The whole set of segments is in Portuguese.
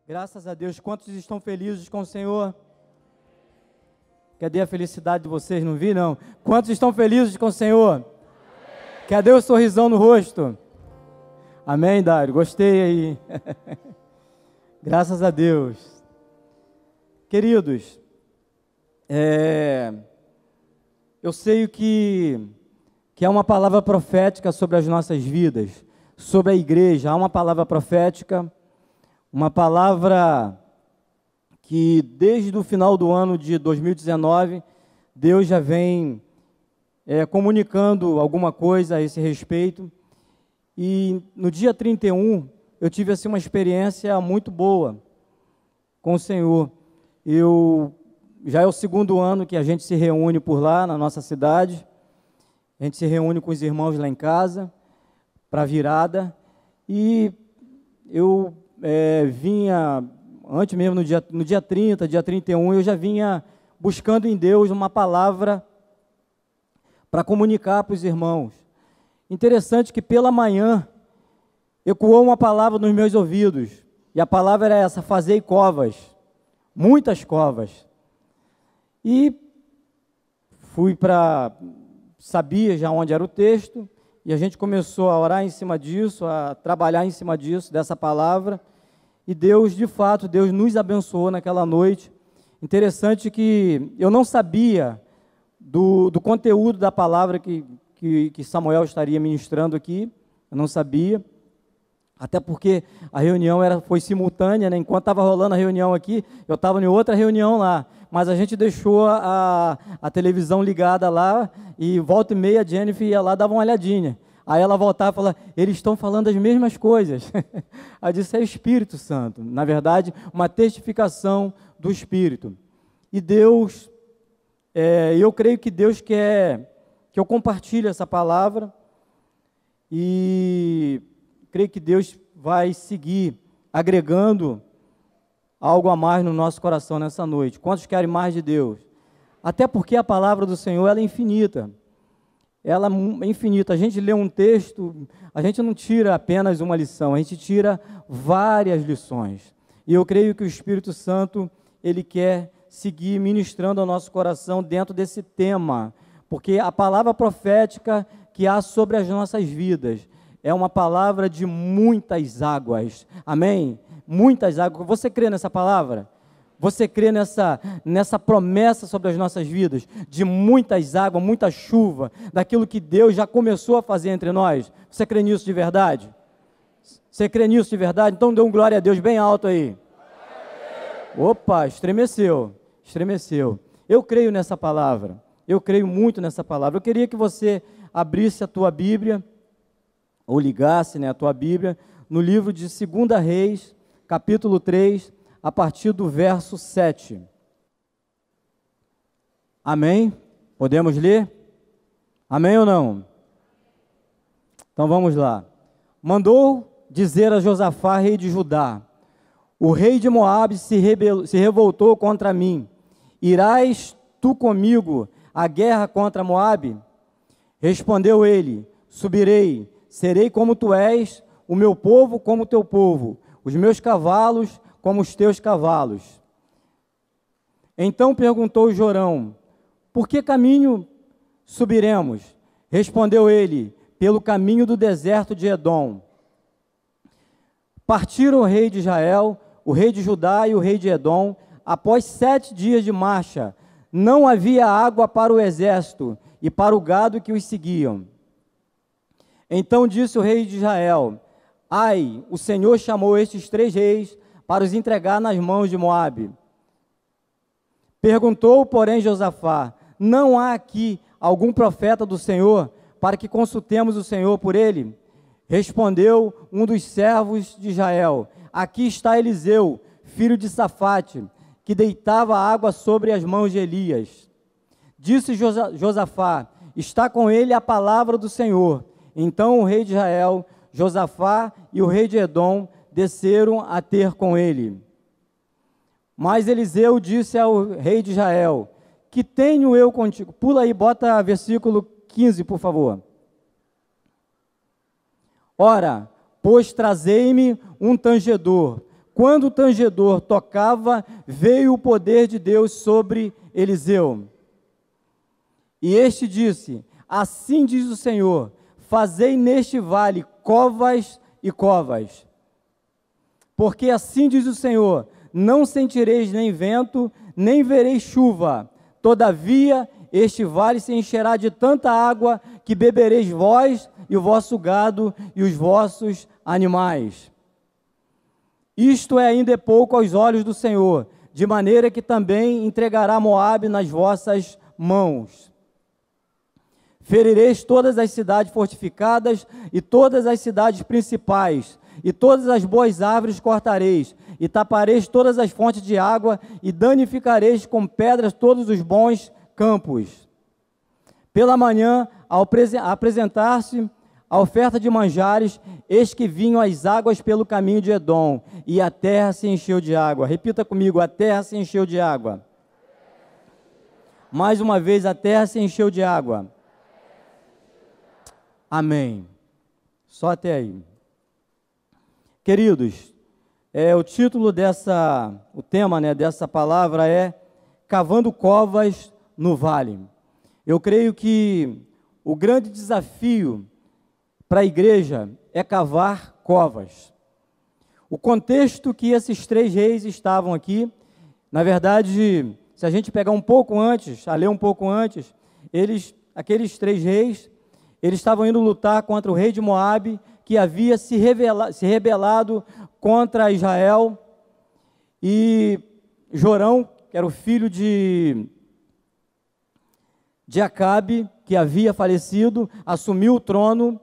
Graças a Deus. Quantos estão felizes com o Senhor? Cadê a felicidade de vocês? Não vi, não. Quantos estão felizes com o Senhor? Cadê o sorrisão no rosto? Amém, Dário? Gostei aí. Graças a Deus. Queridos, eu sei que é uma palavra profética sobre as nossas vidas, sobre a igreja. Há uma palavra profética, uma palavra que desde o final do ano de 2019, Deus já vem comunicando alguma coisa a esse respeito. E no dia 31, eu tive assim, uma experiência muito boa com o Senhor. Já é o segundo ano que a gente se reúne por lá, na nossa cidade. A gente se reúne com os irmãos lá em casa, para a virada. E eu vinha, antes mesmo, no dia 30, dia 31, eu já vinha buscando em Deus uma palavra para comunicar para os irmãos. Interessante que pela manhã ecoou uma palavra nos meus ouvidos, e a palavra era essa: fazei covas, muitas covas. E sabia já onde era o texto, e a gente começou a orar em cima disso, a trabalhar em cima disso, dessa palavra, e Deus, de fato, Deus nos abençoou naquela noite. Interessante que eu não sabia do conteúdo da palavra que Samuel estaria ministrando aqui, eu não sabia, até porque a reunião foi simultânea, né? Enquanto estava rolando a reunião aqui, eu estava em outra reunião lá, mas a gente deixou a televisão ligada lá, e volta e meia a Jennifer ia lá, dava uma olhadinha, aí ela voltava e falava: eles estão falando as mesmas coisas. Aí eu disse: é Espírito Santo, na verdade, uma testificação do Espírito. E Deus, eu creio que Deus quer que eu compartilhe essa palavra, e creio que Deus vai seguir agregando algo a mais no nosso coração nessa noite. Quantos querem mais de Deus? Até porque a palavra do Senhor, ela é infinita. Ela é infinita. A gente lê um texto, a gente não tira apenas uma lição, a gente tira várias lições. E eu creio que o Espírito Santo, ele quer seguir ministrando ao nosso coração dentro desse tema, porque a palavra profética que há sobre as nossas vidas é uma palavra de muitas águas, amém? Muitas águas. Você crê nessa palavra? Você crê nessa promessa sobre as nossas vidas, de muitas águas, muita chuva, daquilo que Deus já começou a fazer entre nós? Você crê nisso de verdade? Você crê nisso de verdade? Então dê um glória a Deus bem alto aí. Opa, estremeceu, estremeceu. Eu creio nessa palavra. Eu creio muito nessa palavra. Eu queria que você abrisse a tua Bíblia, ou ligasse, né, a tua Bíblia, no livro de 2 Reis, capítulo 3, a partir do verso 7. Amém? Podemos ler? Amém ou não? Então vamos lá. Mandou dizer a Josafá, rei de Judá: o rei de Moabe se revoltou contra mim. Irás tu comigo a guerra contra Moabe? Respondeu ele: subirei, serei como tu és, o meu povo como o teu povo, os meus cavalos como os teus cavalos. Então perguntou Jorão: por que caminho subiremos? Respondeu ele: pelo caminho do deserto de Edom. Partiram o rei de Israel, o rei de Judá e o rei de Edom. Após 7 dias de marcha, não havia água para o exército e para o gado que os seguiam. Então disse o rei de Israel: ai, o Senhor chamou estes 3 reis para os entregar nas mãos de Moabe. Perguntou, porém, Josafá: não há aqui algum profeta do Senhor, para que consultemos o Senhor por ele? Respondeu um dos servos de Israel: aqui está Eliseu, filho de Safate, que deitava água sobre as mãos de Elias. Disse Josafá: está com ele a palavra do Senhor. Então o rei de Israel, Josafá e o rei de Edom desceram a ter com ele. Mas Eliseu disse ao rei de Israel: que tenho eu contigo? Pula aí, bota versículo 15, por favor. Ora, pois trazei-me um tangedor, quando o tangedor tocava, veio o poder de Deus sobre Eliseu. E este disse: assim diz o Senhor, fazei neste vale covas e covas. Porque assim diz o Senhor, não sentireis nem vento, nem vereis chuva. Todavia, este vale se encherá de tanta água, que bebereis vós e o vosso gado e os vossos animais. Isto é ainda pouco aos olhos do Senhor, de maneira que também entregará Moabe nas vossas mãos. Ferireis todas as cidades fortificadas e todas as cidades principais, e todas as boas árvores cortareis, e tapareis todas as fontes de água, e danificareis com pedras todos os bons campos. Pela manhã, ao apresentar-se a oferta de manjares, eis que vinham as águas pelo caminho de Edom, e a terra se encheu de água. Repita comigo: a terra se encheu de água. Mais uma vez, a terra se encheu de água. Amém. Só até aí. Queridos, o título o tema, dessa palavra é Cavando Covas no Vale. Eu creio que o grande desafio para a igreja é cavar covas. O contexto que esses 3 reis estavam aqui, na verdade, se a gente pegar um pouco antes, ler um pouco antes, aqueles 3 reis, eles estavam indo lutar contra o rei de Moabe, que havia se rebelado contra Israel, e Jorão, que era o filho de Acabe, que havia falecido, assumiu o trono,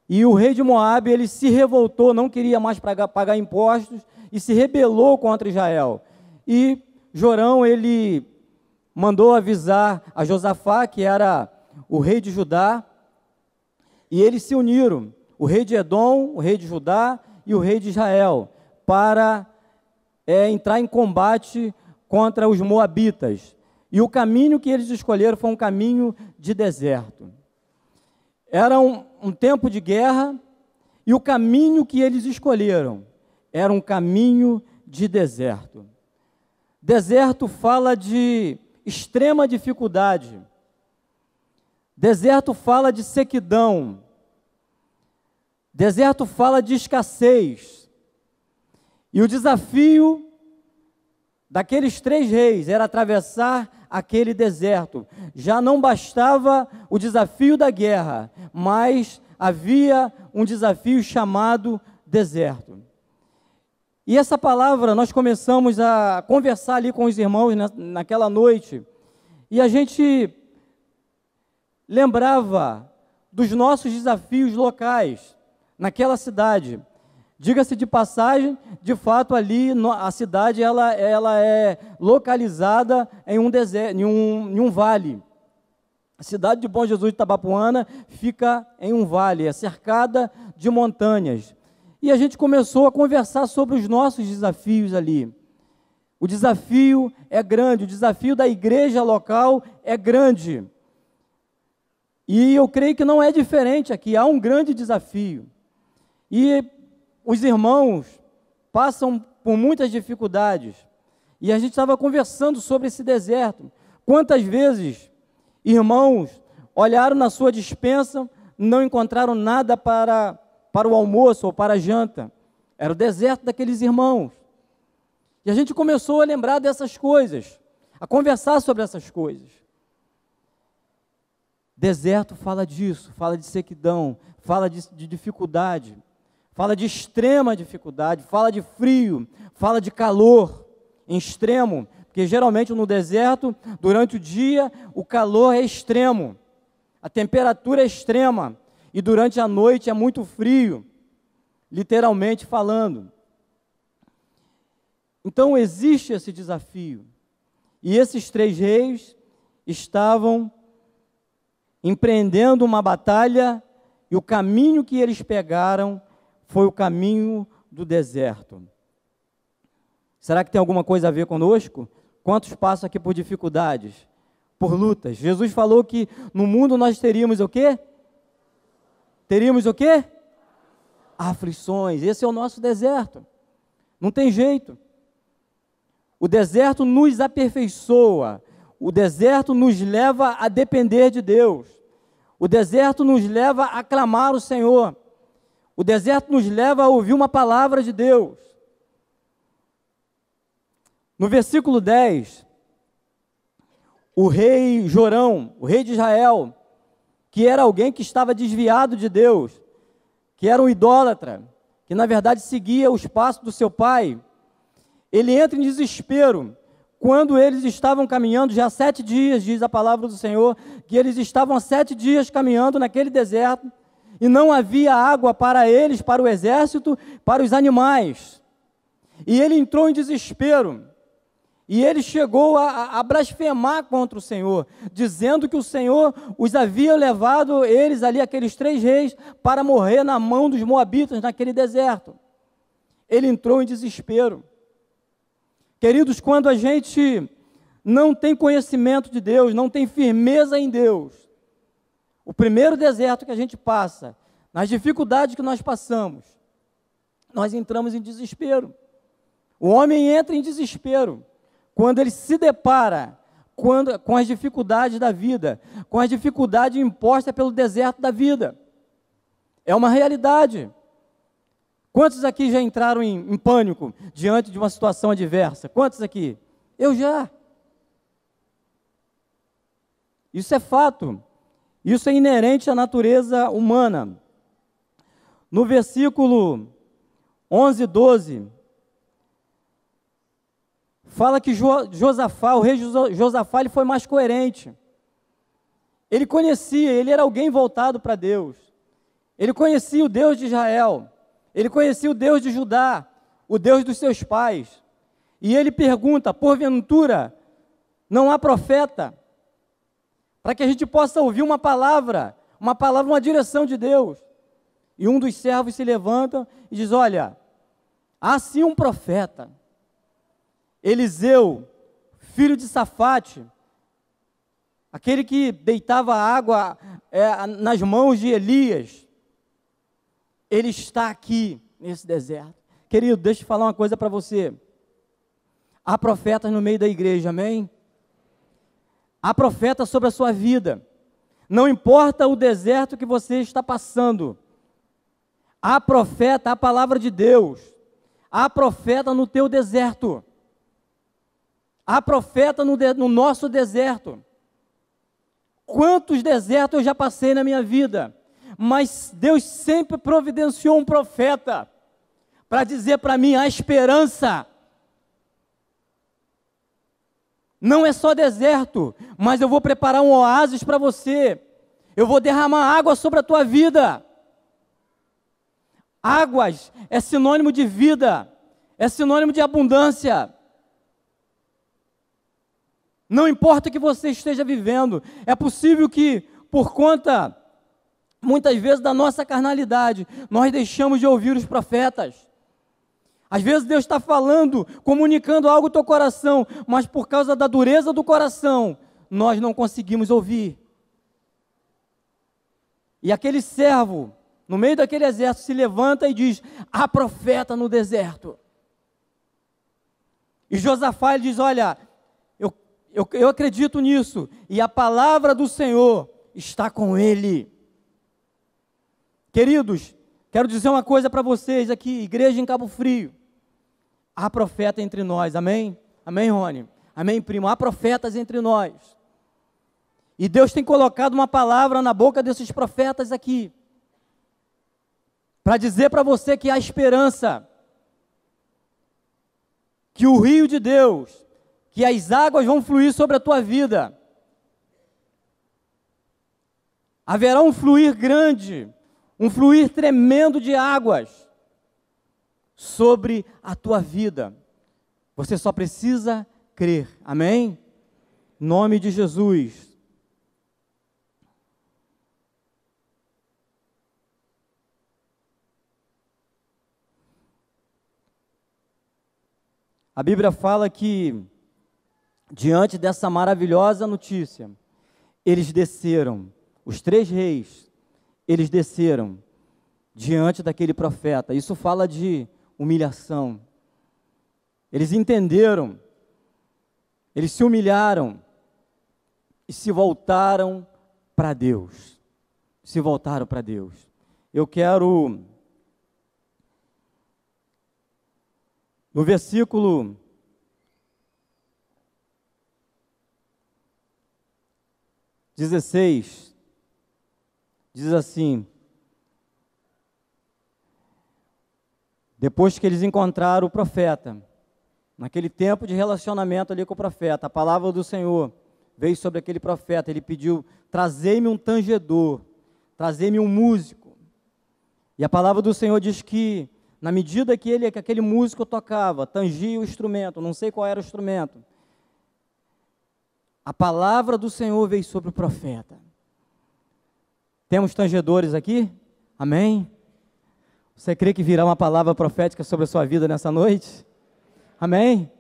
e o rei de Moabe, ele se revoltou, não queria mais pagar impostos, e se rebelou contra Israel. E Jorão, ele mandou avisar a Josafá, que era o rei de Judá, e eles se uniram, o rei de Edom, o rei de Judá e o rei de Israel, para entrar em combate contra os moabitas. E o caminho que eles escolheram foi um caminho de deserto. Era um tempo de guerra, e o caminho que eles escolheram era um caminho de deserto. Deserto fala de extrema dificuldade. Deserto fala de sequidão. Deserto fala de escassez. E o desafio daqueles 3 reis era atravessar aquele deserto. Já não bastava o desafio da guerra, mas havia um desafio chamado deserto. E essa palavra, nós começamos a conversar ali com os irmãos naquela noite, e a gente lembrava dos nossos desafios locais naquela cidade. Diga-se de passagem, de fato ali a cidade ela é localizada em um deserto, em um vale. A cidade de Bom Jesus de Itabapoana fica em um vale, é cercada de montanhas. E a gente começou a conversar sobre os nossos desafios ali. O desafio é grande, o desafio da igreja local é grande. E eu creio que não é diferente aqui, há um grande desafio. E os irmãos passam por muitas dificuldades. E a gente estava conversando sobre esse deserto. Quantas vezes irmãos olharam na sua despensa, não encontraram nada para o almoço ou para a janta. Era o deserto daqueles irmãos. E a gente começou a lembrar dessas coisas, a conversar sobre essas coisas. Deserto fala disso, fala de sequidão, fala de dificuldade, fala de extrema dificuldade, fala de frio, fala de calor em extremo, porque geralmente no deserto, durante o dia, o calor é extremo, a temperatura é extrema, e durante a noite é muito frio, literalmente falando. Então existe esse desafio, e esses 3 reis estavam empreendendo uma batalha, e o caminho que eles pegaram foi o caminho do deserto. Será que tem alguma coisa a ver conosco? Quantos passam aqui por dificuldades, por lutas? Jesus falou que no mundo nós teríamos o quê? Teríamos o quê? Aflições. Esse é o nosso deserto. Não tem jeito. O deserto nos aperfeiçoa. O deserto nos leva a depender de Deus. O deserto nos leva a clamar o Senhor. O deserto nos leva a ouvir uma palavra de Deus. No versículo 10, o rei Jorão, o rei de Israel, que era alguém que estava desviado de Deus, que era um idólatra, que na verdade seguia os passos do seu pai, ele entra em desespero, quando eles estavam caminhando, já 7 dias, diz a palavra do Senhor, que eles estavam há 7 dias caminhando naquele deserto, e não havia água para eles, para o exército, para os animais, e ele entrou em desespero, e ele chegou a blasfemar contra o Senhor, dizendo que o Senhor os havia levado, eles ali, aqueles 3 reis, para morrer na mão dos moabitas, naquele deserto. Ele entrou em desespero. Queridos, quando a gente não tem conhecimento de Deus, não tem firmeza em Deus, o primeiro deserto que a gente passa, nas dificuldades que nós passamos, nós entramos em desespero. O homem entra em desespero quando ele se depara com as dificuldades da vida, com as dificuldades impostas pelo deserto da vida. É uma realidade. Quantos aqui já entraram em pânico diante de uma situação adversa? Quantos aqui? Eu já. Isso é fato. Isso é inerente à natureza humana. No versículo 11 e 12, fala que Josafá, o rei Josafá, ele foi mais coerente. Ele conhecia, ele era alguém voltado para Deus. Ele conhecia o Deus de Israel. Ele conhecia o Deus de Judá, o Deus dos seus pais. E ele pergunta, porventura, não há profeta? Para que a gente possa ouvir uma palavra, uma direção de Deus. E um dos servos se levanta e diz, olha, há sim um profeta, Eliseu, filho de Safate, aquele que deitava água nas mãos de Elias, ele está aqui nesse deserto. Querido, deixa eu falar uma coisa para você. Há profetas no meio da igreja, amém? Há profetas sobre a sua vida. Não importa o deserto que você está passando. Há profeta, há palavra de Deus. Há profeta no teu deserto. Há profeta no nosso deserto. Quantos desertos eu já passei na minha vida, mas Deus sempre providenciou um profeta para dizer para mim, há esperança. Não é só deserto, mas eu vou preparar um oásis para você. Eu vou derramar água sobre a tua vida. Águas é sinônimo de vida, é sinônimo de abundância. Não importa o que você esteja vivendo, é possível que, por conta, muitas vezes, da nossa carnalidade, nós deixamos de ouvir os profetas. Às vezes Deus está falando, comunicando algo ao teu coração, mas por causa da dureza do coração, nós não conseguimos ouvir. E aquele servo, no meio daquele exército, se levanta e diz, há profeta no deserto. E Josafá ele diz, olha, eu acredito nisso, e a palavra do Senhor está com ele. Queridos, quero dizer uma coisa para vocês aqui, igreja em Cabo Frio, há profeta entre nós, amém? Amém, Rony? Amém, primo? Há profetas entre nós, e Deus tem colocado uma palavra na boca desses profetas aqui, para dizer para você que há esperança, que o rio de Deus, que as águas vão fluir sobre a tua vida. Haverá um fluir grande, um fluir tremendo de águas sobre a tua vida. Você só precisa crer, amém? Em nome de Jesus. A Bíblia fala que, diante dessa maravilhosa notícia, eles desceram, os 3 reis, eles desceram diante daquele profeta. Isso fala de humilhação, Eles entenderam, eles se humilharam e se voltaram para Deus. Se voltaram para Deus. Eu quero, no versículo 16, diz assim: depois que eles encontraram o profeta, naquele tempo de relacionamento ali com o profeta, a palavra do Senhor veio sobre aquele profeta. Ele pediu: trazei-me um tangedor, trazei-me um músico. E a palavra do Senhor diz que, na medida que aquele músico tocava, tangia o instrumento, não sei qual era o instrumento, a palavra do Senhor veio sobre o profeta. Temos tangedores aqui? Amém? Você crê que virá uma palavra profética sobre a sua vida nessa noite? Amém?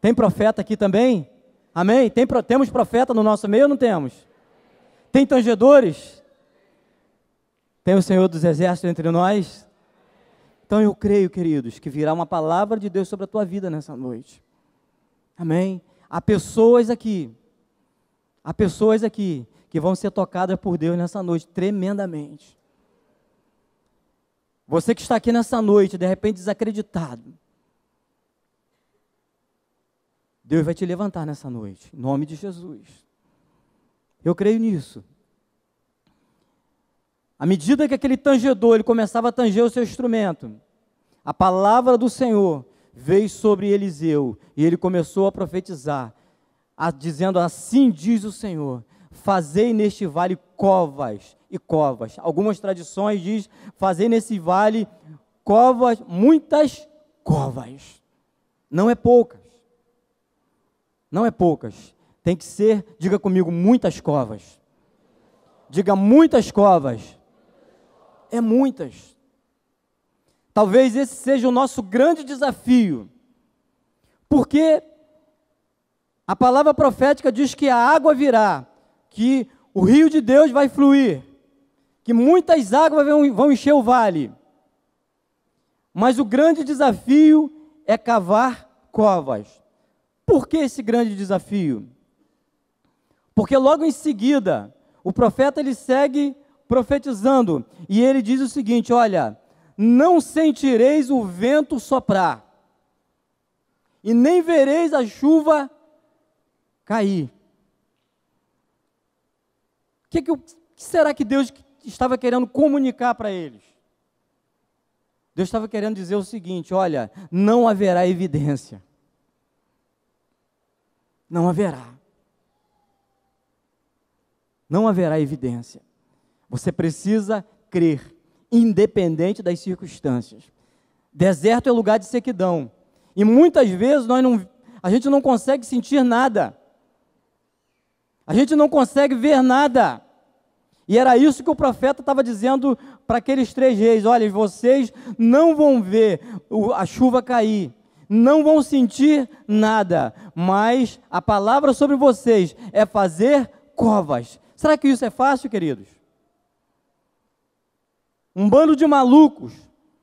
Tem profeta aqui também? Amém? Temos profeta no nosso meio ou não temos? Tem tangedores? Tem o Senhor dos Exércitos entre nós? Então eu creio, queridos, que virá uma palavra de Deus sobre a tua vida nessa noite. Amém? Há pessoas aqui que vão ser tocadas por Deus nessa noite, tremendamente. Você que está aqui nessa noite, de repente desacreditado, Deus vai te levantar nessa noite, em nome de Jesus. Eu creio nisso. À medida que aquele tangedor, ele começava a tanger o seu instrumento, a palavra do Senhor veio sobre Eliseu, e ele começou a profetizar, dizendo: assim diz o Senhor, fazei neste vale covas e covas. Algumas tradições dizem: fazei nesse vale covas, muitas covas. Não é poucas. Não é poucas. Tem que ser, diga comigo, muitas covas. Diga muitas covas. É muitas. Talvez esse seja o nosso grande desafio. Porque a palavra profética diz que a água virá, que o rio de Deus vai fluir, que muitas águas vão encher o vale. Mas o grande desafio é cavar covas. Por que esse grande desafio? Porque logo em seguida, o profeta ele segue profetizando, e ele diz o seguinte: olha, não sentireis o vento soprar, e nem vereis a chuva cair. O que será que Deus estava querendo comunicar para eles? Deus estava querendo dizer o seguinte: olha, não haverá evidência. Não haverá. Não haverá evidência. Você precisa crer, independente das circunstâncias. Deserto é lugar de sequidão. E muitas vezes a gente não consegue sentir nada. A gente não consegue ver nada. E era isso que o profeta estava dizendo para aqueles 3 reis: olha, vocês não vão ver a chuva cair, não vão sentir nada, mas a palavra sobre vocês é fazer covas. Será que isso é fácil, queridos? Um bando de malucos,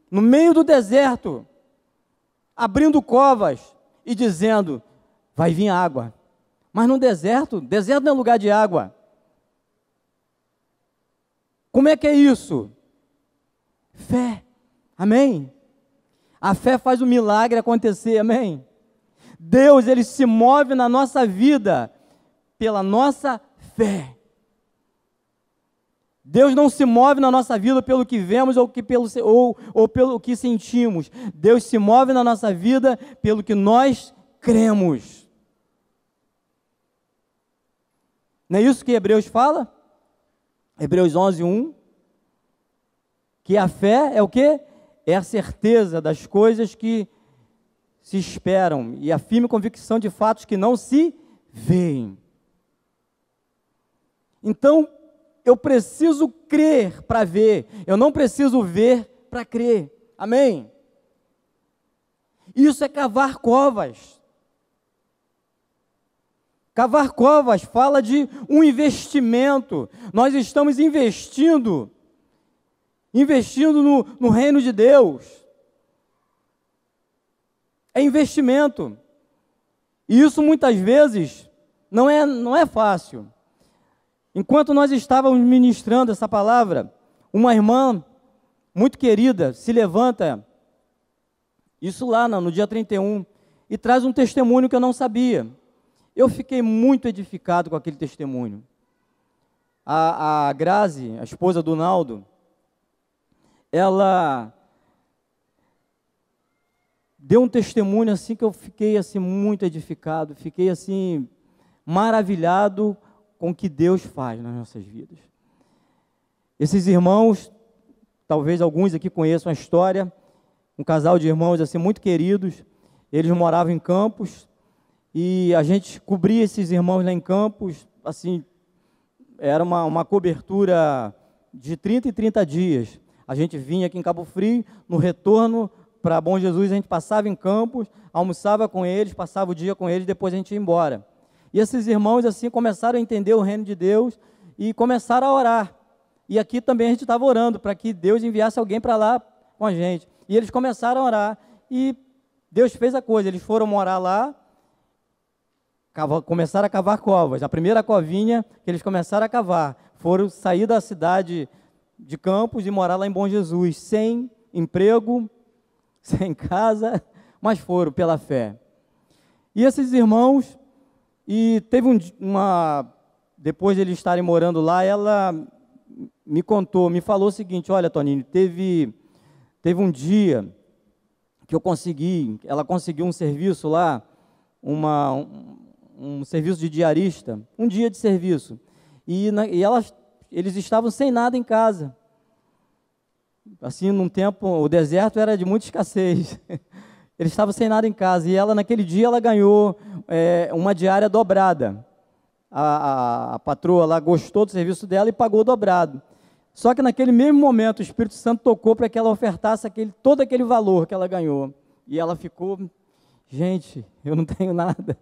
no meio do deserto, abrindo covas e dizendo: vai vir água. Mas no deserto não é lugar de água. Como é que é isso? Fé, amém? A fé faz o milagre acontecer, amém? Deus, ele se move na nossa vida pela nossa fé. Deus não se move na nossa vida pelo que vemos ou pelo que sentimos. Deus se move na nossa vida pelo que nós cremos. Não é isso que Hebreus fala? Hebreus 11:1. Que a fé é o quê? É a certeza das coisas que se esperam e a firme convicção de fatos que não se veem. Então, eu preciso crer para ver, eu não preciso ver para crer, amém? Isso é cavar covas. Cavar covas fala de um investimento. Nós estamos investindo no reino de Deus. É investimento. E isso muitas vezes não é fácil. Enquanto nós estávamos ministrando essa palavra, uma irmã muito querida se levanta, isso lá no dia 31, e traz um testemunho que eu não sabia. Eu fiquei muito edificado com aquele testemunho. A Grazi, a esposa do Naldo, ela deu um testemunho assim que eu fiquei assim muito edificado, fiquei assim maravilhado com o que Deus faz nas nossas vidas. Esses irmãos, talvez alguns aqui conheçam a história, um casal de irmãos assim muito queridos, eles moravam em Campos e a gente cobria esses irmãos lá em Campos, assim, era uma cobertura de 30 e 30 dias. A gente vinha aqui em Cabo Frio, no retorno para Bom Jesus, a gente passava em Campos, almoçava com eles, passava o dia com eles, depois a gente ia embora. E esses irmãos assim começaram a entender o reino de Deus e começaram a orar. E aqui também a gente estava orando para que Deus enviasse alguém para lá com a gente. E eles começaram a orar e Deus fez a coisa, eles foram morar lá, começaram a cavar covas. A primeira covinha que eles começaram a cavar, foram sair da cidade de Campos e morar lá em Bom Jesus, sem emprego, sem casa, mas foram pela fé. E esses irmãos, e teve depois de eles estarem morando lá, ela me falou o seguinte: olha, Toninho, teve um dia que ela conseguiu um serviço lá, um serviço de diarista, um dia de serviço, e eles estavam sem nada em casa. Assim, num tempo, o deserto era de muita escassez. Eles estavam sem nada em casa, e ela, naquele dia, ela ganhou uma diária dobrada. A patroa lá gostou do serviço dela e pagou dobrado. Só que naquele mesmo momento, o Espírito Santo tocou para que ela ofertasse todo aquele valor que ela ganhou. E ela ficou, gente, eu não tenho nada.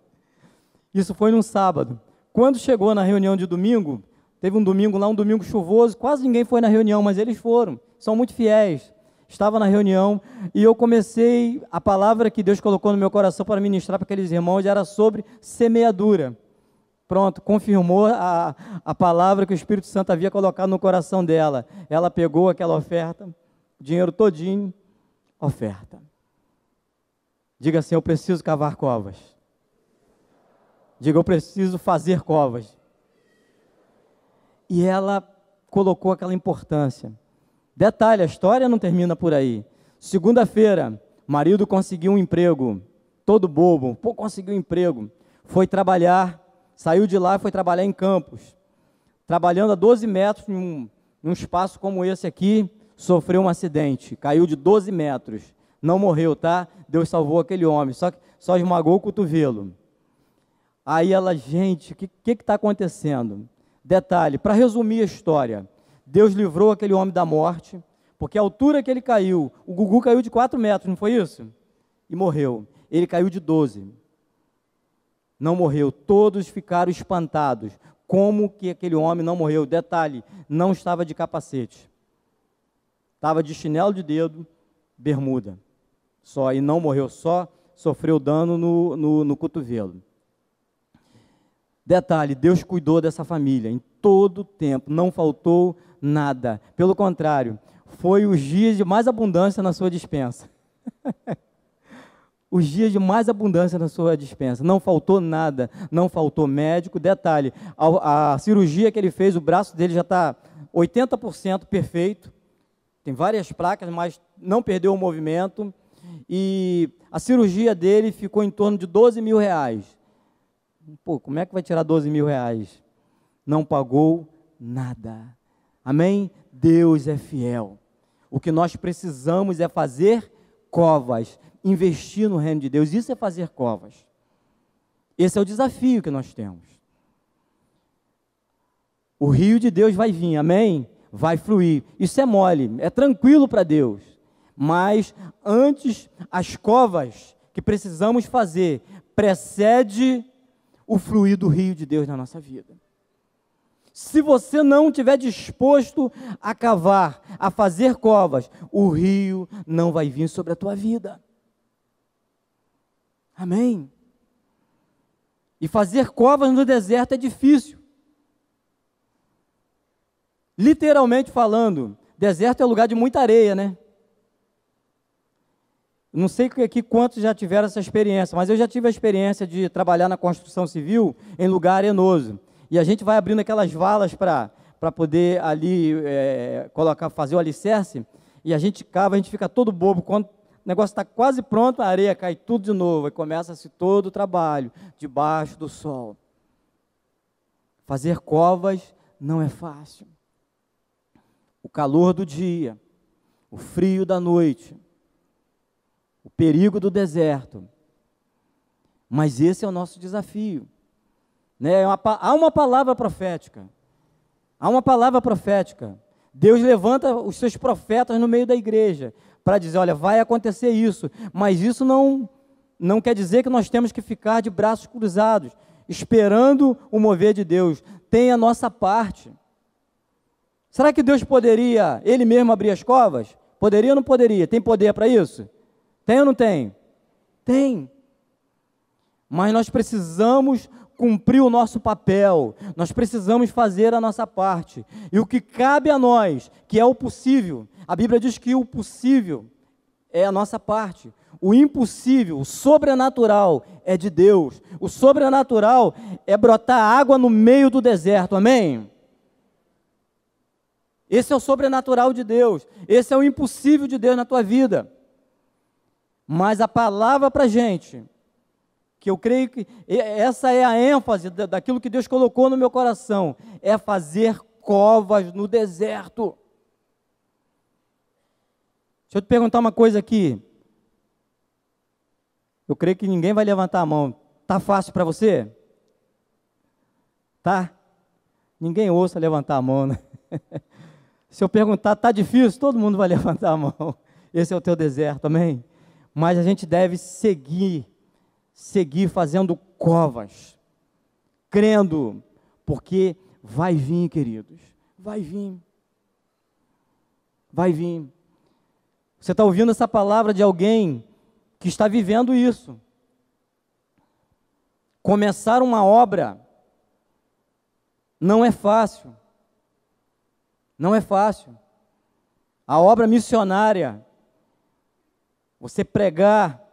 Isso foi num sábado. Quando chegou na reunião de domingo, teve um domingo lá, um domingo chuvoso, quase ninguém foi na reunião, mas eles foram, são muito fiéis. Estava na reunião e eu comecei, a palavra que Deus colocou no meu coração para ministrar para aqueles irmãos era sobre semeadura. Pronto, confirmou a palavra que o Espírito Santo havia colocado no coração dela. Ela pegou aquela oferta, dinheiro todinho, oferta. Diga assim: eu preciso cavar covas. Diga: eu preciso fazer covas. E ela colocou aquela importância. Detalhe, a história não termina por aí. Segunda-feira, o marido conseguiu um emprego, todo bobo, conseguiu um emprego, foi trabalhar, saiu de lá e foi trabalhar em Campos. Trabalhando a 12 metros, num espaço como esse aqui, sofreu um acidente, caiu de 12 metros, não morreu, tá? Deus salvou aquele homem, só esmagou o cotovelo. Aí ela, gente, o que está acontecendo? Detalhe, para resumir a história, Deus livrou aquele homem da morte, porque a altura que ele caiu, o Gugu caiu de 4 metros, não foi isso? E morreu. Ele caiu de 12. Não morreu. Todos ficaram espantados. Como que aquele homem não morreu? Detalhe, não estava de capacete. Estava de chinelo de dedo, bermuda. Só, e não morreu, só sofreu dano no cotovelo. Detalhe, Deus cuidou dessa família em todo o tempo, não faltou nada. Pelo contrário, foi os dias de mais abundância na sua despensa. Os dias de mais abundância na sua despensa. Não faltou nada, não faltou médico. Detalhe, a cirurgia que ele fez, o braço dele já está 80% perfeito. Tem várias placas, mas não perdeu o movimento. E a cirurgia dele ficou em torno de R$12.000. Pô, como é que vai tirar R$12.000? Não pagou nada. Amém? Deus é fiel. O que nós precisamos é fazer covas, investir no reino de Deus. Isso é fazer covas. Esse é o desafio que nós temos. O rio de Deus vai vir, amém? Vai fluir. Isso é mole, é tranquilo para Deus. Mas antes, as covas que precisamos fazer precede o fluir do rio de Deus na nossa vida. Se você não estiver disposto a cavar, a fazer covas, o rio não vai vir sobre a tua vida. Amém? E fazer covas no deserto é difícil. Literalmente falando, deserto é lugar de muita areia, né? Não sei aqui quantos já tiveram essa experiência, mas eu já tive a experiência de trabalhar na construção civil em lugar arenoso. E a gente vai abrindo aquelas valas para poder ali fazer o alicerce, e a gente cava, a gente fica todo bobo. Quando o negócio está quase pronto, a areia cai tudo de novo, e começa-se todo o trabalho, debaixo do sol. Fazer covas não é fácil. O calor do dia, o frio da noite, o perigo do deserto. Mas esse é o nosso desafio, né? Há uma palavra profética. Há uma palavra profética. Deus levanta os seus profetas no meio da igreja para dizer, olha, vai acontecer isso. Mas isso não quer dizer que nós temos que ficar de braços cruzados, esperando o mover de Deus. Tem a nossa parte. Será que Deus poderia, Ele mesmo, abrir as covas? Poderia ou não poderia? Tem poder para isso? Tem ou não tem? Tem. Mas nós precisamos cumprir o nosso papel, nós precisamos fazer a nossa parte. E o que cabe a nós, que é o possível, a Bíblia diz que o possível é a nossa parte. O impossível, o sobrenatural é de Deus. O sobrenatural é brotar água no meio do deserto, amém? Esse é o sobrenatural de Deus, esse é o impossível de Deus na tua vida. Mas a palavra para a gente, que eu creio que essa é a ênfase daquilo que Deus colocou no meu coração, é fazer covas no deserto. Deixa eu te perguntar uma coisa aqui. Eu creio que ninguém vai levantar a mão. Tá fácil para você? Tá? Ninguém ouça levantar a mão, né? Se eu perguntar, tá difícil? Todo mundo vai levantar a mão. Esse é o teu deserto, amém? Mas a gente deve seguir fazendo covas, crendo, porque vai vir, queridos, vai vir. Vai vir. Você está ouvindo essa palavra de alguém que está vivendo isso. Começar uma obra não é fácil. Não é fácil. A obra missionária, você pregar,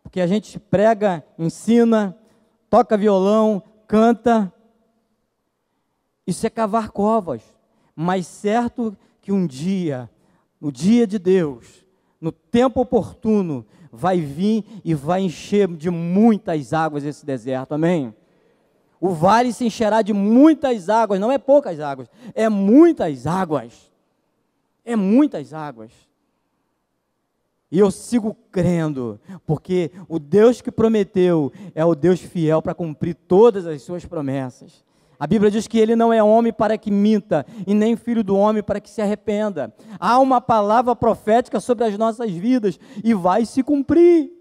porque a gente prega, ensina, toca violão, canta, isso é cavar covas, mas certo que um dia, no dia de Deus, no tempo oportuno, vai vir e vai encher de muitas águas esse deserto, amém? O vale se encherá de muitas águas, não é poucas águas, é muitas águas. É muitas águas. E eu sigo crendo, porque o Deus que prometeu é o Deus fiel para cumprir todas as suas promessas. A Bíblia diz que Ele não é homem para que minta, e nem filho do homem para que se arrependa. Há uma palavra profética sobre as nossas vidas, e vai se cumprir.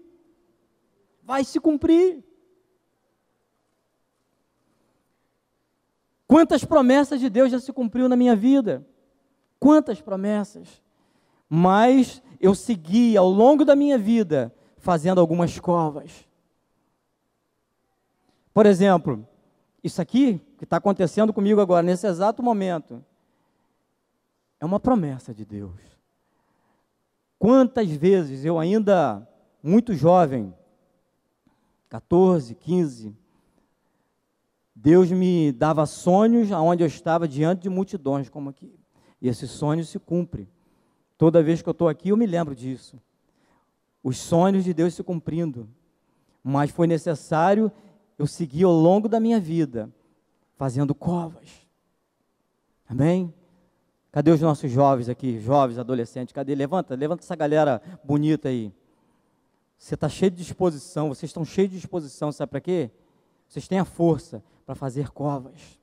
Vai se cumprir. Quantas promessas de Deus já se cumpriu na minha vida? Quantas promessas? Mas eu segui ao longo da minha vida fazendo algumas covas. Por exemplo, isso aqui que está acontecendo comigo agora, nesse exato momento, é uma promessa de Deus. Quantas vezes eu ainda, muito jovem, 14, 15, Deus me dava sonhos onde eu estava diante de multidões como aqui. E esses sonhos se cumprem. Toda vez que eu estou aqui, eu me lembro disso. Os sonhos de Deus se cumprindo. Mas foi necessário eu seguir ao longo da minha vida, fazendo covas. Amém? Cadê os nossos jovens aqui? Jovens, adolescentes, cadê? Levanta essa galera bonita aí. Você está cheio de disposição, vocês estão cheios de disposição, sabe para quê? Vocês têm a força para fazer covas.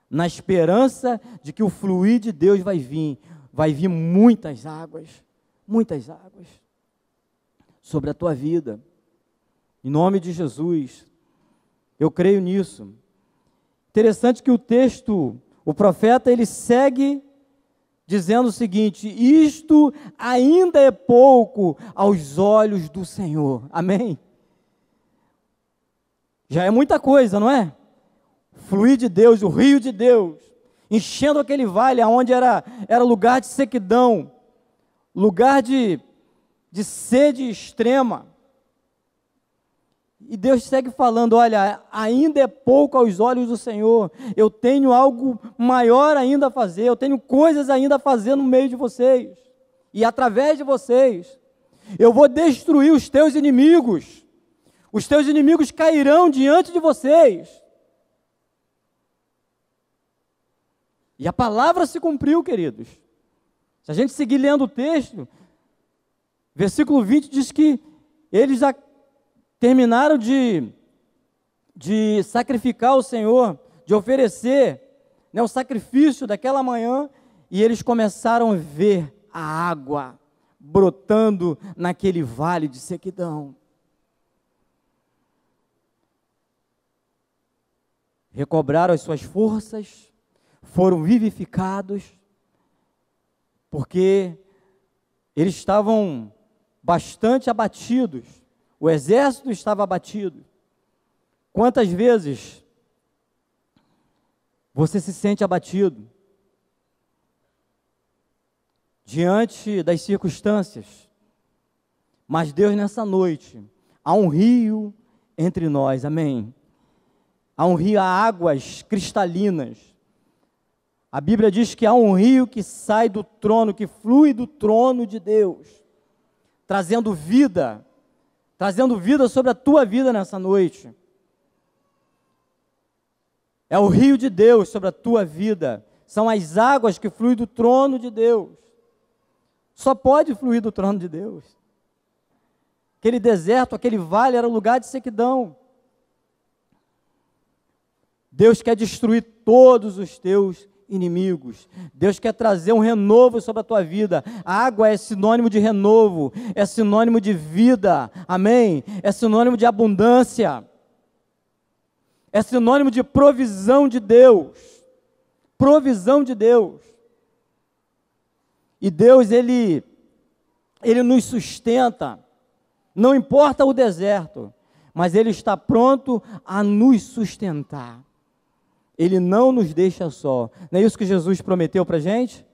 Na esperança de que o fluir de Deus vai vir muitas águas sobre a tua vida. Em nome de Jesus, eu creio nisso. Interessante que o texto, o profeta, ele segue dizendo o seguinte: isto ainda é pouco aos olhos do Senhor. Amém? Já é muita coisa, não é? Fluir de Deus, o rio de Deus, enchendo aquele vale onde era lugar de sequidão, lugar de sede extrema. E Deus segue falando, olha, ainda é pouco aos olhos do Senhor, eu tenho algo maior ainda a fazer, eu tenho coisas ainda a fazer no meio de vocês, e através de vocês, eu vou destruir os teus inimigos cairão diante de vocês. E a palavra se cumpriu, queridos. Se a gente seguir lendo o texto, versículo 20 diz que eles já terminaram de sacrificar o Senhor, de oferecer, né, o sacrifício daquela manhã, e eles começaram a ver a água brotando naquele vale de sequidão. Recobraram as suas forças, foram vivificados, porque eles estavam bastante abatidos, o exército estava abatido. Quantas vezes você se sente abatido diante das circunstâncias? Mas Deus, nessa noite, há um rio entre nós, amém? Há um rio, há águas cristalinas. A Bíblia diz que há um rio que sai do trono, que flui do trono de Deus, trazendo vida sobre a tua vida nessa noite. É o rio de Deus sobre a tua vida, são as águas que fluem do trono de Deus. Só pode fluir do trono de Deus. Aquele deserto, aquele vale era lugar de sequidão. Deus quer destruir todos os teus inimigos. Deus quer trazer um renovo sobre a tua vida. A água é sinônimo de renovo, é sinônimo de vida, amém? É sinônimo de abundância, é sinônimo de provisão de Deus, provisão de Deus. E Deus, Ele nos sustenta, não importa o deserto, mas Ele está pronto a nos sustentar. Ele não nos deixa só. Não é isso que Jesus prometeu para a gente?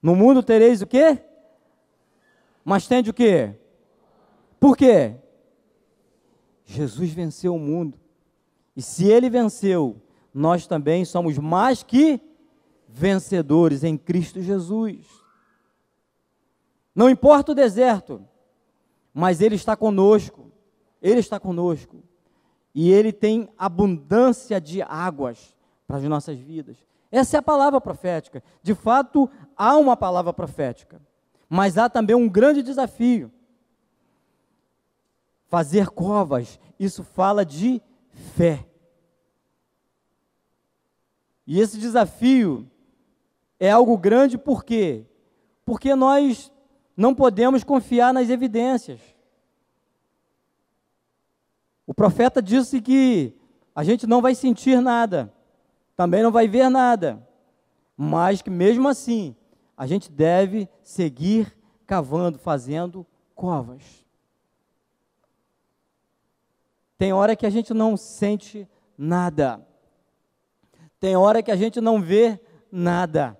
No mundo tereis o quê? Mas tende o quê? Por quê? Jesus venceu o mundo. E se Ele venceu, nós também somos mais que vencedores em Cristo Jesus. Não importa o deserto, mas Ele está conosco. Ele está conosco. E Ele tem abundância de águas para as nossas vidas. Essa é a palavra profética. De fato, há uma palavra profética. Mas há também um grande desafio. Fazer covas, isso fala de fé. E esse desafio é algo grande, por quê? Porque nós não podemos confiar nas evidências. O profeta disse que a gente não vai sentir nada, também não vai ver nada, mas que mesmo assim, a gente deve seguir cavando, fazendo covas. Tem hora que a gente não sente nada, tem hora que a gente não vê nada.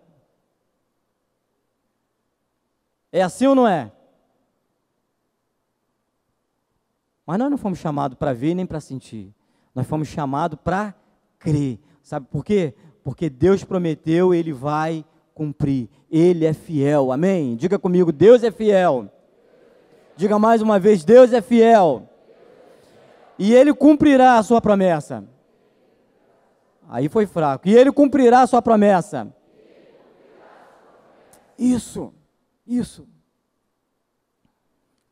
É assim ou não é? Mas nós não fomos chamados para ver nem para sentir. Nós fomos chamados para crer. Sabe por quê? Porque Deus prometeu, Ele vai cumprir. Ele é fiel. Amém? Diga comigo, Deus é fiel. Diga mais uma vez, Deus é fiel. E Ele cumprirá a sua promessa. Aí foi fraco. E Ele cumprirá a sua promessa. Isso.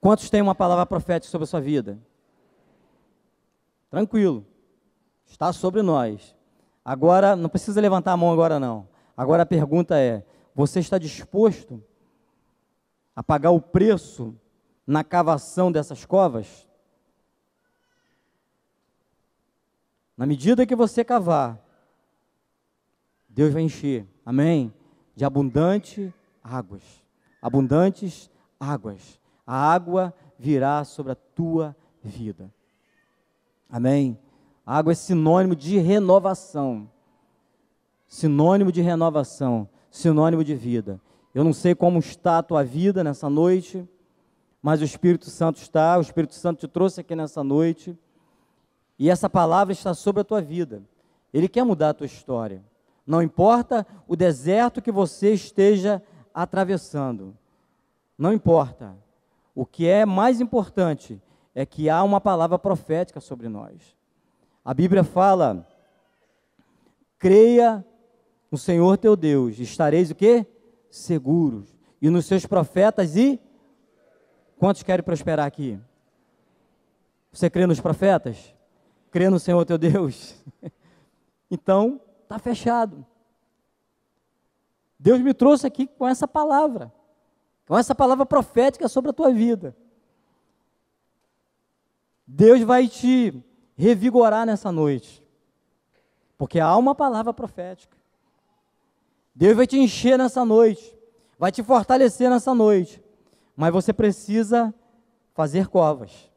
Quantos têm uma palavra profética sobre a sua vida? Tranquilo, está sobre nós. Agora, não precisa levantar a mão agora não. Agora a pergunta é, você está disposto a pagar o preço na cavação dessas covas? Na medida que você cavar, Deus vai encher, amém? De abundantes águas. A água virá sobre a tua vida. Amém? A água é sinônimo de renovação. Sinônimo de renovação. Sinônimo de vida. Eu não sei como está a tua vida nessa noite, mas o Espírito Santo está, o Espírito Santo te trouxe aqui nessa noite, e essa palavra está sobre a tua vida. Ele quer mudar a tua história. Não importa o deserto que você esteja atravessando. Não importa. O que é mais importante é que há uma palavra profética sobre nós. A Bíblia fala: creia no Senhor teu Deus, estareis o quê? Seguros. E nos seus profetas e... Quantos querem prosperar aqui? Você crê nos profetas? Crê no Senhor teu Deus? Então, está fechado. Deus me trouxe aqui com essa palavra profética sobre a tua vida. Deus vai te revigorar nessa noite, porque há uma palavra profética. Deus vai te encher nessa noite, vai te fortalecer nessa noite, mas você precisa fazer covas.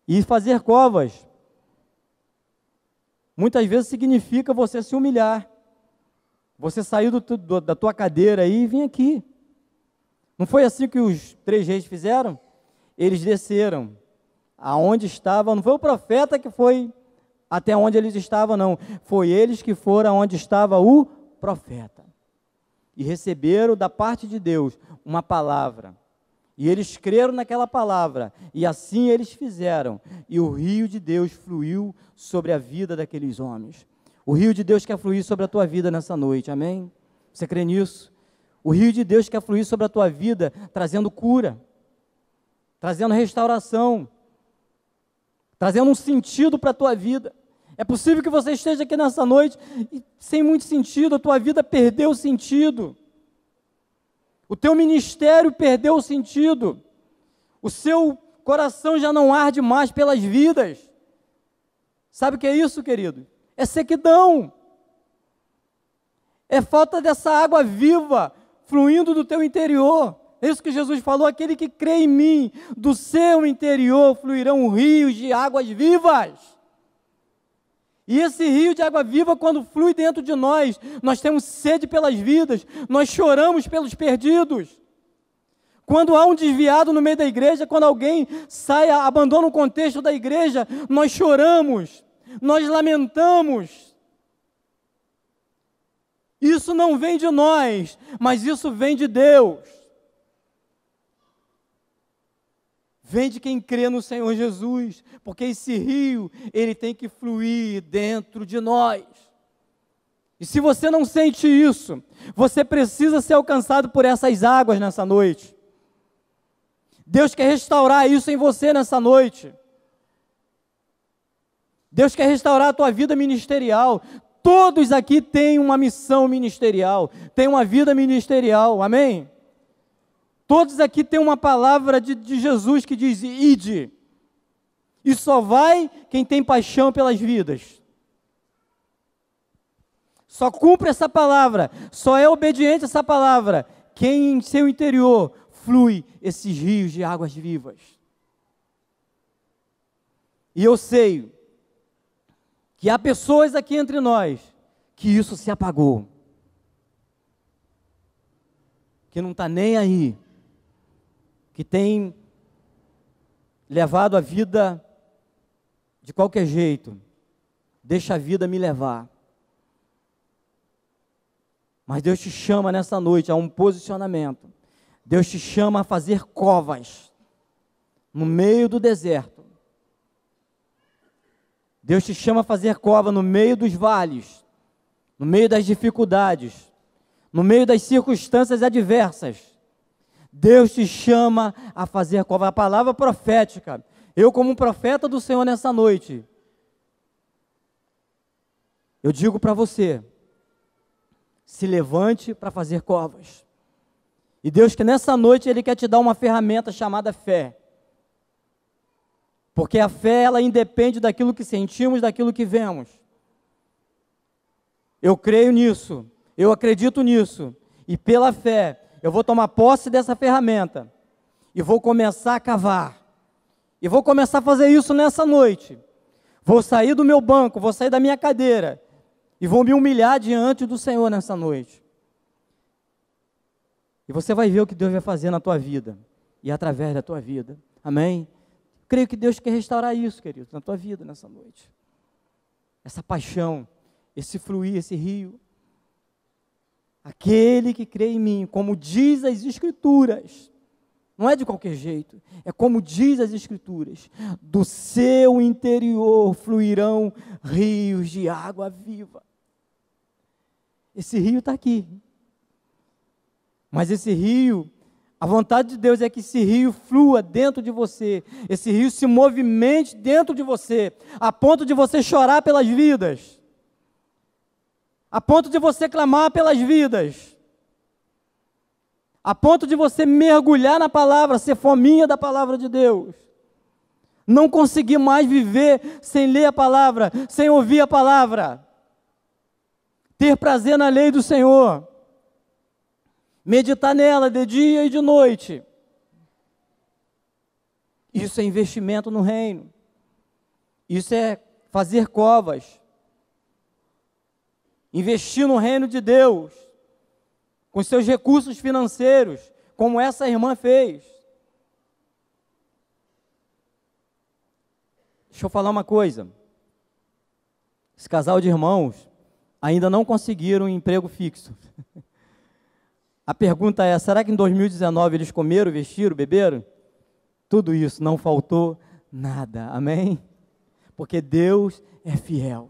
E fazer covas muitas vezes significa você se humilhar, você sair da tua cadeira aí e vir aqui. Não foi assim que os 3 reis fizeram? Eles desceram aonde estavam, não foi o profeta que foi até onde eles estavam, não. Foi eles que foram aonde estava o profeta. E receberam da parte de Deus uma palavra. E eles creram naquela palavra. E assim eles fizeram. E o rio de Deus fluiu sobre a vida daqueles homens. O rio de Deus quer fluir sobre a tua vida nessa noite, amém? Você crê nisso? O rio de Deus quer fluir sobre a tua vida, trazendo cura, trazendo restauração, trazendo um sentido para a tua vida. É possível que você esteja aqui nessa noite e sem muito sentido, a tua vida perdeu o sentido. O teu ministério perdeu o sentido. O seu coração já não arde mais pelas vidas. Sabe o que é isso, querido? É sequidão. É falta dessa água viva fluindo do teu interior. É isso que Jesus falou: aquele que crê em mim, do seu interior fluirão rios de águas vivas. E esse rio de água viva, quando flui dentro de nós, nós temos sede pelas vidas, nós choramos pelos perdidos. Quando há um desviado no meio da igreja, quando alguém sai, abandona o contexto da igreja, nós choramos, nós lamentamos. Isso não vem de nós, mas isso vem de Deus. Vem de quem crê no Senhor Jesus, porque esse rio, ele tem que fluir dentro de nós. E se você não sente isso, você precisa ser alcançado por essas águas nessa noite. Deus quer restaurar isso em você nessa noite. Deus quer restaurar a tua vida ministerial. Todos aqui têm uma missão ministerial, têm uma vida ministerial, amém? Todos aqui têm uma palavra de Jesus que diz: ide. E só vai quem tem paixão pelas vidas. Só cumpre essa palavra, só é obediente a essa palavra quem em seu interior flui esses rios de águas vivas. E eu sei que há pessoas aqui entre nós que isso se apagou, que não está nem aí, que tem levado a vida de qualquer jeito, deixa a vida me levar. Mas Deus te chama nessa noite a um posicionamento. Deus te chama a fazer covas no meio do deserto. Deus te chama a fazer cova no meio dos vales, no meio das dificuldades, no meio das circunstâncias adversas. Deus te chama a fazer cova. A palavra profética, eu como um profeta do Senhor nessa noite, eu digo para você, se levante para fazer covas. E Deus que nessa noite Ele quer te dar uma ferramenta chamada fé. Porque a fé, ela independe daquilo que sentimos, daquilo que vemos. Eu creio nisso, eu acredito nisso, e pela fé, eu vou tomar posse dessa ferramenta, e vou começar a cavar, e vou começar a fazer isso nessa noite. Vou sair do meu banco, vou sair da minha cadeira e vou me humilhar diante do Senhor nessa noite. E você vai ver o que Deus vai fazer na tua vida e através da tua vida. Amém? Creio que Deus quer restaurar isso, querido, na tua vida nessa noite. Essa paixão, esse fluir, esse rio. Aquele que crê em mim, como diz as Escrituras, não é de qualquer jeito, é como diz as Escrituras, do seu interior fluirão rios de água viva. Esse rio está aqui. Mas esse rio, a vontade de Deus é que esse rio flua dentro de você, esse rio se movimente dentro de você, a ponto de você chorar pelas vidas, a ponto de você clamar pelas vidas, a ponto de você mergulhar na palavra, ser fominha da palavra de Deus, não conseguir mais viver sem ler a palavra, sem ouvir a palavra, ter prazer na lei do Senhor, meditar nela de dia e de noite. Isso é investimento no reino, isso é fazer covas, investir no reino de Deus, com seus recursos financeiros, como essa irmã fez. Deixa eu falar uma coisa. Esse casal de irmãos ainda não conseguiram um emprego fixo. A pergunta é, será que em 2019 eles comeram, vestiram, beberam? Tudo isso, não faltou nada, amém? Porque Deus é fiel.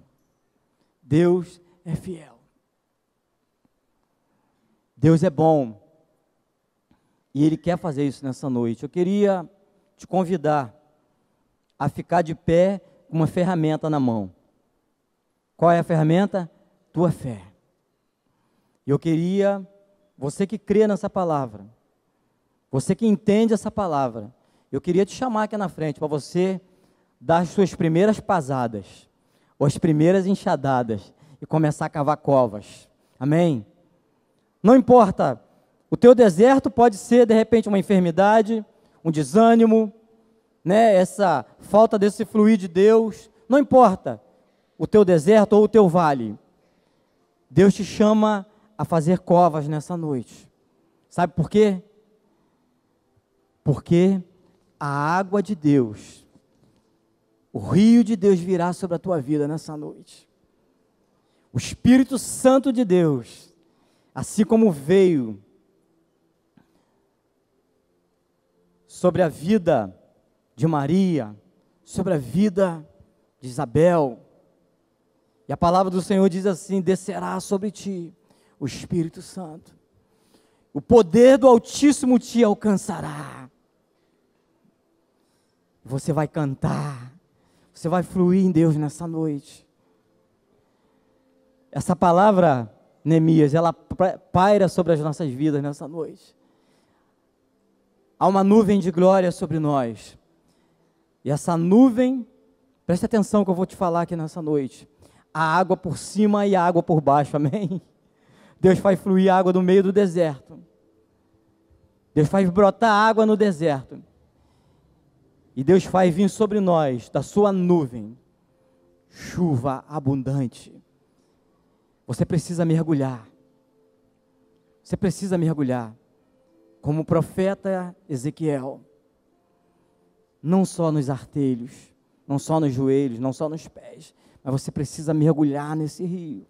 Deus é fiel. Deus é bom. E Ele quer fazer isso nessa noite. Eu queria te convidar a ficar de pé com uma ferramenta na mão. Qual é a ferramenta? Tua fé. E eu queria, você que crê nessa palavra, você que entende essa palavra, eu queria te chamar aqui na frente para você dar as suas primeiras pasadas, ou as primeiras enxadadas, e começar a cavar covas. Amém? Não importa, o teu deserto pode ser de repente uma enfermidade, um desânimo, né, essa falta desse fluir de Deus, não importa o teu deserto ou o teu vale, Deus te chama a fazer covas nessa noite. Sabe por quê? Porque a água de Deus, o rio de Deus virá sobre a tua vida nessa noite. O Espírito Santo de Deus, assim como veio sobre a vida de Maria, sobre a vida de Isabel, e a palavra do Senhor diz assim: descerá sobre ti o Espírito Santo, o poder do Altíssimo te alcançará, você vai cantar, você vai fluir em Deus nessa noite. Essa palavra, Neemias, ela paira sobre as nossas vidas nessa noite. Há uma nuvem de glória sobre nós, e essa nuvem, preste atenção que eu vou te falar aqui nessa noite, a água por cima e a água por baixo, amém? Deus faz fluir água no meio do deserto, Deus faz brotar água no deserto, e Deus faz vir sobre nós, da sua nuvem, chuva abundante. Você precisa mergulhar, você precisa mergulhar, como o profeta Ezequiel, não só nos artelhos, não só nos joelhos, não só nos pés, mas você precisa mergulhar nesse rio.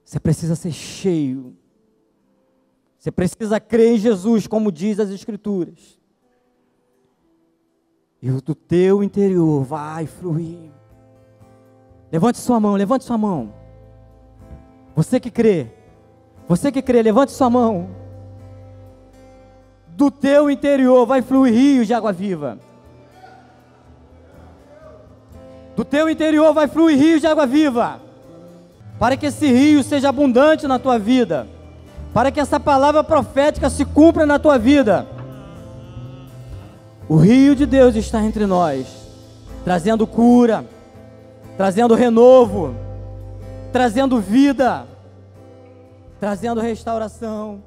Você precisa ser cheio, você precisa crer em Jesus, como diz as Escrituras, e do teu interior vai fluir. Levante sua mão, levante sua mão. Você que crê, levante sua mão. Do teu interior vai fluir rios de água viva. Do teu interior vai fluir rios de água viva. Para que esse rio seja abundante na tua vida, para que essa palavra profética se cumpra na tua vida. O rio de Deus está entre nós, trazendo cura, trazendo renovo, trazendo vida, trazendo restauração.